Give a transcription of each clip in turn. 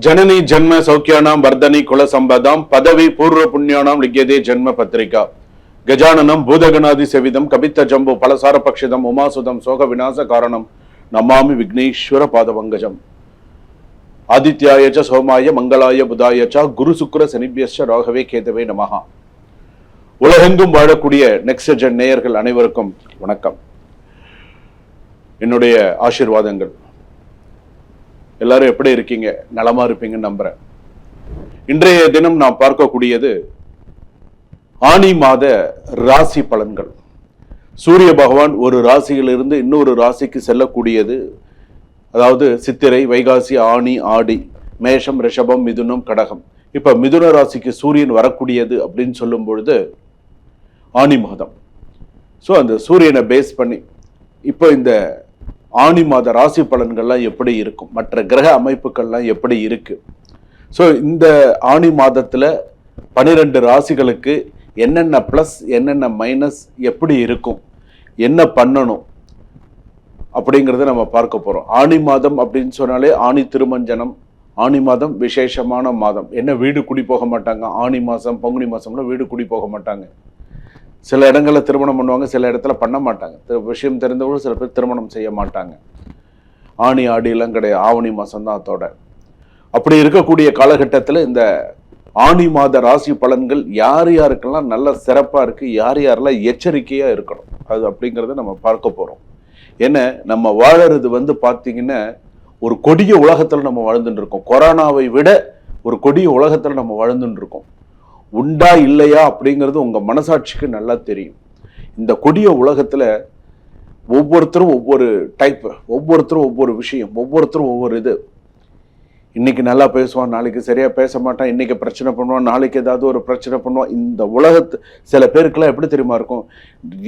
जननी जन्म सौख्यानां वर्धनी कुल संपदां पदवी पूर्व पुण्यानां लिख्यते जन्म पत्रिका गजाननं भूतगणादि सेविदं कवित्त जम्बो फलसार पक्षिदं उमासुदं शोक विनाश कारणं नमामि विघ्नेश्वर पादपङ्कजम् आदित्याय च सोमाय मंगलाय बुधाय च गुरु शुक्र शनिभ्यश्च राघवे केतवे நமஹ. உலகெங்கும் வாழக்கூடிய நெக்ஸ்ட் ஜென் நேயர்கள் அனைவருக்கும் வணக்கம். என்னுடைய ஆசீர்வாதங்கள். எல்லாரும் எப்படி இருக்கீங்க? நலமா இருப்பீங்கன்னு நம்புறேன். இன்றைய தினம் நாம் பார்க்கக்கூடியது ஆனி மாத ராசி பலன்கள். சூரிய பகவான் ஒரு ராசியிலிருந்து இன்னொரு ராசிக்கு செல்லக்கூடியது. அதாவது சித்திரை, வைகாசி, ஆனி, ஆடி, மேஷம், ரிஷபம், மிதுனம், கடகம். இப்ப மிதுன ராசிக்கு சூரியன் வரக்கூடியது அப்படின்னு சொல்லும் பொழுது ஆனி மாதம். ஸோ அந்த சூரியனை பேஸ் பண்ணி இப்போ இந்த ஆனி மாத ராசி பலன்கள்லாம் எப்படி இருக்கும், மற்ற கிரக அமைப்புகள்லாம் எப்படி இருக்கு. ஸோ இந்த ஆனி மாதத்துல 12 ராசிகளுக்கு என்னென்ன பிளஸ் என்னென்ன மைனஸ் எப்படி இருக்கும், என்ன பண்ணணும் அப்படிங்கிறத நம்ம பார்க்க போறோம். ஆனி மாதம் அப்படின்னு சொன்னாலே ஆனி திருமஞ்சனம், ஆனி மாதம் விசேஷமான மாதம். என்ன வீடு குடி போக மாட்டாங்க. ஆனி மாதம் பங்குனி மாதம்ல வீடு குடி போக மாட்டாங்க. சில இடங்களில் திருமணம் பண்ணுவாங்க, சில இடத்துல பண்ண மாட்டாங்க. விஷயம் தெரிந்தவங்களும் சில பேர் திருமணம் செய்ய மாட்டாங்க. ஆனி ஆடியெல்லாம் கிடையாது, ஆவணி மாதம் தான் அதோட. அப்படி இருக்கக்கூடிய காலகட்டத்தில் இந்த ஆனி மாத ராசி பலன்கள் யார் யாருக்கெல்லாம் நல்ல சிறப்பாக இருக்கு, யார் யாரெல்லாம் எச்சரிக்கையாக இருக்கணும் அது அப்படிங்கிறத நம்ம பார்க்க போகிறோம். ஏன்னா நம்ம வாழறது பார்த்தீங்கன்னா ஒரு கொடிய உலகத்தில் நம்ம வாழ்ந்துட்டு இருக்கோம். கொரோனாவை விட ஒரு கொடிய உலகத்தில் நம்ம வாழ்ந்துட்டு இருக்கோம். உண்டா இல்லையா அப்படிங்கிறது உங்க மனசாட்சிக்கு நல்லா தெரியும். இந்த கொடிய உலகத்துல ஒவ்வொருத்தரும் ஒவ்வொரு டைப், ஒவ்வொருத்தரும் ஒவ்வொரு விஷயம், ஒவ்வொருத்தரும் ஒவ்வொரு இது. இன்னைக்கு நல்லா பேசுவான், நாளைக்கு சரியா பேச மாட்டான், இன்னைக்கு பிரச்சனை பண்ணுவான், நாளைக்கு ஏதாவது ஒரு பிரச்சனை பண்ணுவான். இந்த உலகத்து சில பேருக்கெல்லாம் எப்படி தெரியுமா இருக்கும்,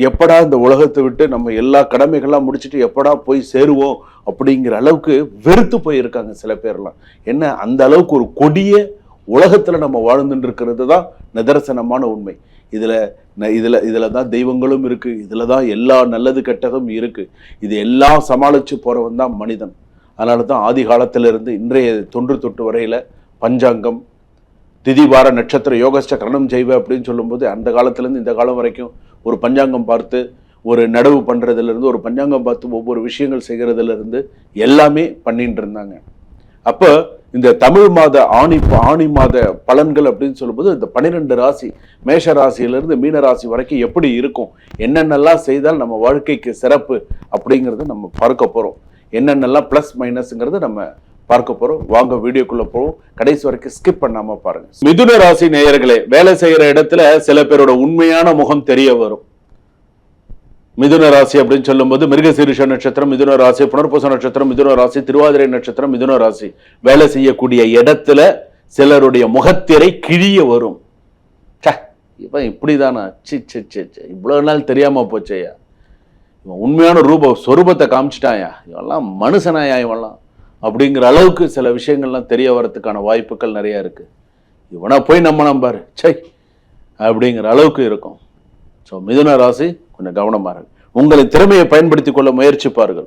எப்படா இந்த உலகத்தை விட்டு நம்ம எல்லா கடமைகள்லாம் முடிச்சுட்டு எப்படா போய் சேருவோம் அப்படிங்கிற அளவுக்கு வெறுத்து போயிருக்காங்க சில பேர்லாம். என்ன அந்த அளவுக்கு ஒரு கொடிய உலகத்துல நம்ம வாழ்ந்துட்டு இருக்கிறது தான் நிதர்சனமான உண்மை. இதுல தான் தெய்வங்களும் இருக்கு, இதுல தான் எல்லா நல்லது கெட்டதும் இருக்கு. இது எல்லாம் சமாளிச்சு போறவன் தான் மனிதன். அதனால தான் ஆதி காலத்திலிருந்து இன்றைய தொன்று தொட்டு வரையில பஞ்சாங்கம், திதி வார நட்சத்திர யோகஸ்ட கரணம் செய்வ அப்படின்னு சொல்லும்போது அந்த காலத்திலேருந்து இந்த காலம் வரைக்கும் ஒரு பஞ்சாங்கம் பார்த்து ஒரு நடவு பண்றதுல இருந்து, ஒரு பஞ்சாங்கம் பார்த்து ஒவ்வொரு விஷயங்கள் செய்யறதுல இருந்து எல்லாமே பண்ணிட்டு இருந்தாங்க. அப்ப இந்த தமிழ் மாத ஆணி மாத பலன்கள் அப்படின்னு சொல்லும்போது இந்த 12 ராசி, மேஷ ராசியிலிருந்து மீன ராசி வரைக்கும் எப்படி இருக்கும், என்னென்னலாம் செய்தால் நம்ம வாழ்க்கைக்கு சிறப்பு அப்படிங்கிறத நம்ம பார்க்க போறோம். என்னென்னலாம் பிளஸ் மைனஸ்ங்கிறத நம்ம பார்க்க போறோம். வாங்க வீடியோக்குள்ள போவோம், கடைசி வரைக்கும் ஸ்கிப் பண்ணாம பாருங்க. மிதுன ராசி நேயர்களே, வேலை செய்யற இடத்துல சில பேரோட உண்மையான முகம் தெரிய வரும். மிதுன ராசி அப்படின்னு சொல்லும்போது மிருகசீரிஷ நட்சத்திரம் மிதுன ராசி, புனர்பூச நட்சத்திரம் மிதுன ராசி, திருவாதிரை நட்சத்திரம் மிதுன ராசி. வேலை செய்யக்கூடிய இடத்துல சிலருடைய முகத்திரை கிழிய வரும். இவன் இப்படிதானா, இவ்வளவு நாள் தெரியாம போச்சையா, இவன் உண்மையான சொரூபத்தை காமிச்சிட்டாயா, இவெல்லாம் மனுஷனாயா இவெல்லாம் அப்படிங்கிற அளவுக்கு சில விஷயங்கள்லாம் தெரிய வரதுக்கான வாய்ப்புகள் நிறைய இருக்கு. இவனை போய் நம்ம நம்பாரு சை அப்படிங்கிற அளவுக்கு இருக்கும். ஸோ மிதுன ராசி கொஞ்சம் கவனமா இருக்கு. உங்களை திறமையை பயன்படுத்திக் கொள்ள முயற்சிப்பார்கள்.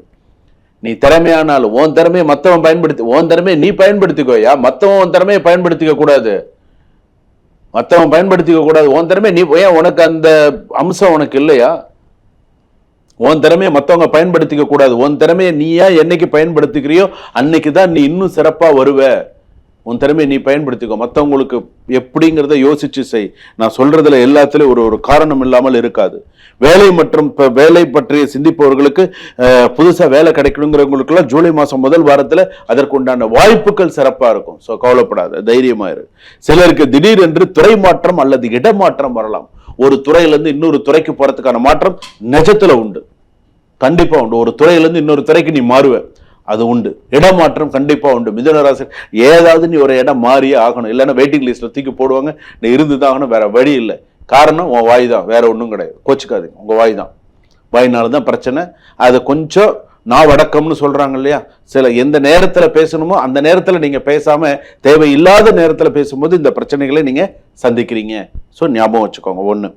நீ திறமையானாலும் உன் திறமையை மற்றவன் பயன்படுத்தி, உன் திறமையை நீ பயன்படுத்திக்கோயா, மற்றவன் உன் திறமையை பயன்படுத்திக்க கூடாது. மற்றவன் பயன்படுத்திக்க கூடாது உன் திறமையை நீ. ஏன் உனக்கு அந்த அம்சம் உனக்கு இல்லையா? உன் திறமையை மற்றவங்க பயன்படுத்திக்க கூடாது. உன் திறமையை நீயா என்னைக்கு பயன்படுத்திக்கிறியோ அன்னைக்கு தான் நீ இன்னும் சிறப்பா வருவ. உன் திறமையை நீ பயன்படுத்திக்கோ, மற்றவங்களுக்கு எப்படிங்கிறத யோசிச்சு செய். நான் சொல்றதுல எல்லாத்துலயும் ஒரு காரணம் இல்லாமல் இருக்காது. வேலை மற்றும் வேலை பற்றி சிந்திப்பவர்களுக்கு புதுசா வேலை கிடைக்கணுங்கிறவங்களுக்குலாம் ஜூலை மாசம் முதல் வாரத்துல அதற்குண்டான வாய்ப்புகள் சிறப்பா இருக்கும். ஸோ கவலைப்படாத, தைரியமா இரு. சிலருக்கு திடீரென்று துறை மாற்றம் அல்லது இடமாற்றம் வரலாம். ஒரு துறையிலிருந்து இன்னொரு துறைக்கு போறதுக்கான மாற்றம் நிஜத்துல உண்டு, கண்டிப்பா உண்டு. ஒரு துறையிலிருந்து இன்னொரு துறைக்கு நீ மாறுவ, அது உண்டு. இடமாற்றம் கண்டிப்பா உண்டு. மிதுன ராசி ஏதாவது நீ ஒரு இடம் மாறியே ஆகணும், இல்லைன்னா வெயிட்டிங் லிஸ்ட்ல தூக்கி போடுவாங்க. நீ இருந்துதான் ஆகணும், வேற வழி இல்லை. காரணம் உன் வாய் தான், வேற ஒன்றும் கிடையாது. கோச்சுக்காதீங்க, உங்க வாய் தான். வாய்னாலதான் பிரச்சனை. அது கொஞ்சம் நாவடக்கம்னு சொல்றாங்க இல்லையா, சில எந்த நேரத்துல பேசணுமோ அந்த நேரத்துல நீங்க பேசாம தேவையில்லாத நேரத்துல பேசும்போது இந்த பிரச்சனைகளை நீங்க சந்திக்கிறீங்க. ஸோ ஞாபகம் வச்சுக்கோங்க. ஒண்ணு.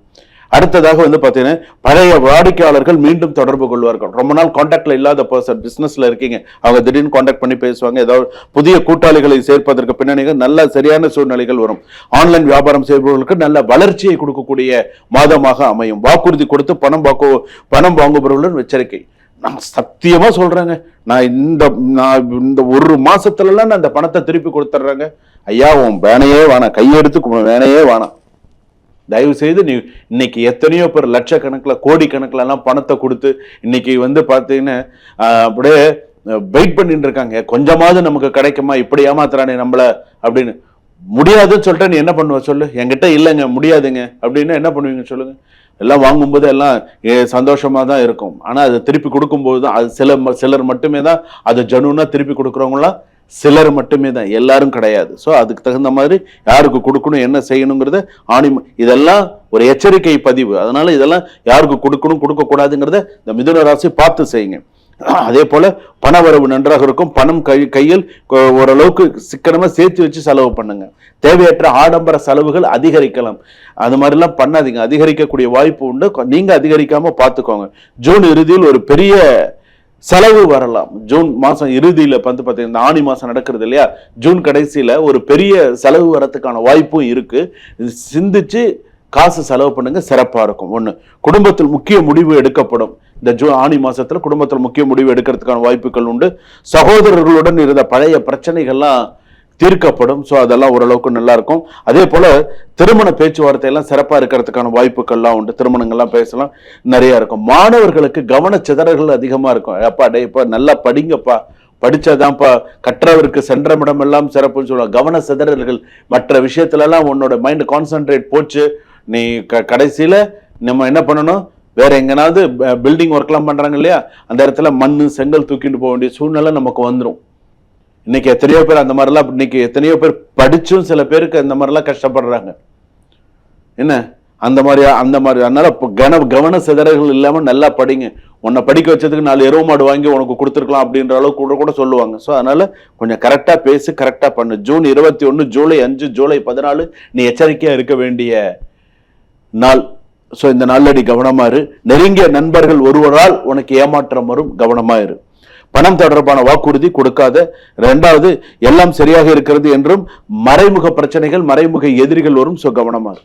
அடுத்ததாக வந்து பாத்தீங்கன்னா பழைய வாடிக்கையாளர்கள் மீண்டும் தொடர்பு கொள்வார்கள். ரொம்ப நாள் கான்டாக்ட்ல இல்லாத பர்சன், பிசினஸ்ல இருக்கீங்க, அவங்க திடீர்னு கான்டாக்ட் பண்ணி பேசுவாங்க. ஏதாவது புதிய கூட்டாளிகளை சேர்ப்பதற்கு பின்னணிகள் நல்ல சரியான சூழ்நிலைகள் வரும். ஆன்லைன் வியாபாரம் செய்பவர்களுக்கு நல்ல வளர்ச்சியை கொடுக்கக்கூடிய மாதமாக அமையும். வாக்குறுதி கொடுத்து பணம் வாங்குபவர்களுடன் எச்சரிக்கை. நான் சத்தியமா சொல்றேங்க, நான் இந்த ஒரு மாசத்துலலாம் நான் அந்த பணத்தை திருப்பி கொடுத்துட்றேங்க. ஐயா உன் வேணையே வேணாம், கையெடுத்து வேணையே வேணாம். தயவு செய்து நீ இன்னைக்கு எத்தனையோ பேர் லட்சக்கணக்கில் கோடிக்கணக்கில் எல்லாம் பணத்தை கொடுத்து இன்னைக்கு வந்து பார்த்தீங்கன்னா அப்படியே வெயிட் பண்ணிட்டு இருக்காங்க. கொஞ்சமாவது நமக்கு கிடைக்குமா, இப்படி ஏமாத்துறானே நம்மள அப்படின்னு. முடியாதுன்னு சொல்லிட்டு நீ என்ன பண்ணுவ சொல்லு? என்கிட்ட இல்லைங்க, முடியாதுங்க அப்படின்னு என்ன பண்ணுவீங்க சொல்லுங்க? எல்லாம் வாங்கும்போது எல்லாம் சந்தோஷமா தான் இருக்கும். ஆனா அதை திருப்பி கொடுக்கும்போது தான் அது சிலர் மட்டுமே தான் அது ஜனுன்னா திருப்பி கொடுக்குறவங்களாம் சிலர் மட்டுமே தான், எல்லாரும் கிடையாது. ஸோ அதுக்கு தகுந்த மாதிரி யாருக்கு கொடுக்கணும், என்ன செய்யணுங்கிறத இதெல்லாம் ஒரு எச்சரிக்கை பதிவு. அதனால இதெல்லாம் யாருக்கு கொடுக்கணும் கொடுக்கக்கூடாதுங்கிறத இந்த மிதுன ராசி பார்த்து செய்யுங்க. அதே போல பண வரவு நன்றாக இருக்கும். பணம் கையில் ஓரளவுக்கு சிக்கனமா சேர்த்து வச்சு செலவு பண்ணுங்க. தேவையற்ற ஆடம்பர செலவுகள் அதிகரிக்கலாம், அது மாதிரிலாம் பண்ணாதீங்க. அதிகரிக்கக்கூடிய வாய்ப்பு உண்டு, நீங்க அதிகரிக்காம பார்த்துக்கோங்க. ஜூன் இறுதியில் ஒரு பெரிய செலவு வரலாம். ஜூன் மாசம் இறுதியில வந்து பாத்தீங்கன்னா ஆணி மாசம் நடக்கிறது இல்லையா, ஜூன் கடைசியில ஒரு பெரிய செலவு வரத்துக்கான வாய்ப்பும் இருக்கு. சிந்திச்சு காசு செலவு பண்ணுங்க, சிறப்பா இருக்கும். ஒண்ணு, குடும்பத்தில் முக்கிய முடிவு எடுக்கப்படும். இந்த ஆணி மாசத்துல குடும்பத்தில் முக்கிய முடிவு எடுக்கிறதுக்கான வாய்ப்புகள் உண்டு. சகோதரர்களுடன் இருந்த பழைய பிரச்சனைகள்லாம் தீர்க்கப்படும். ஸோ அதெல்லாம் ஓரளவுக்கு நல்லா இருக்கும். அதே போல திருமண பேச்சுவார்த்தை எல்லாம் சிறப்பாக இருக்கிறதுக்கான வாய்ப்புகள்லாம் உண்டு. திருமணங்கள்லாம் பேசலாம், நிறைய இருக்கும். மாணவர்களுக்கு கவனச்சிதறல்கள் அதிகமாக இருக்கும். அப்பா டே இப்போ நல்லா படிங்கப்பா, படிச்சாதான்ப்பா கற்றவருக்கு சென்றமிடம் எல்லாம் சிறப்புன்னு சொல்லுவாங்க. கவன சிதறல்கள் மற்ற விஷயத்துல எல்லாம் உன்னோட மைண்ட் கான்சென்ட்ரேட் போச்சு, நீ கடைசியில நம்ம என்ன பண்ணணும், வேற எங்கனாவது பில்டிங் ஒர்க்லாம் பண்றாங்க இல்லையா, அந்த இடத்துல மண்ணு செங்கல் தூக்கிட்டு போக வேண்டிய சூழ்நிலை நமக்கு வந்துடும். இன்னைக்கு எத்தனையோ பேர் அந்த மாதிரிலாம், இன்னைக்கு எத்தனையோ பேர் படிச்சும் சில பேருக்கு அந்த மாதிரிலாம் கஷ்டப்படுறாங்க. என்ன அந்த மாதிரி அதனால கவன சிதறல்கள் இல்லாம நல்லா படிங்க. உன்னை படிக்க வச்சதுக்கு 4 எருவு மாடு வாங்கி உனக்கு கொடுத்துருக்கலாம் அப்படின்ற அளவுக்கு கூட சொல்லுவாங்க. ஸோ அதனால கொஞ்சம் கரெக்டா பேசி கரெக்டா பண்ணு. ஜூன் 21, ஜூலை 5, ஜூலை 14 நீ எச்சரிக்கையா இருக்க வேண்டிய நாள். ஸோ இந்த நாளடி கவனமா இரு. நெருங்கிய நண்பர்கள் ஒருவரால் உனக்கு ஏமாற்றம் வரும், கவனமா இரு. பணம் தொடர்பான வாக்குறுதி கொடுக்காத. 2வது, எல்லாம் சரியாக இருக்கிறது என்றும் மறைமுக பிரச்சனைகள், மறைமுக எதிரிகள் வரும். ஸோ கவனமா இரு.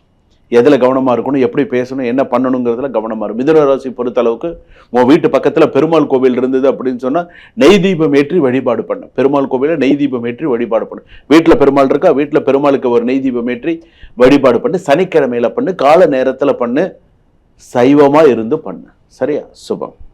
எதுல கவனமா இருக்கணும், எப்படி பேசணும், என்ன பண்ணணுங்கிறதுல கவனமா இருக்கும். மிதுன ராசி பொறுத்த அளவுக்கு உன் வீட்டு பக்கத்துல பெருமாள் கோவில் இருந்தது அப்படின்னு சொன்னா நெய் தீபம் ஏற்றி வழிபாடு பண்ணு. பெருமாள் கோவில நெய் தீபம் ஏற்றி வழிபாடு பண்ணு. வீட்டுல பெருமாள் இருக்கா, வீட்டுல பெருமாளுக்கு ஒரு நெய் தீபம் ஏற்றி வழிபாடு பண்ணு. சனிக்கிழமையில பண்ணு, கால நேரத்துல பண்ணு, சைவமா இருந்து பண்ணு. சரியா? சுபம்.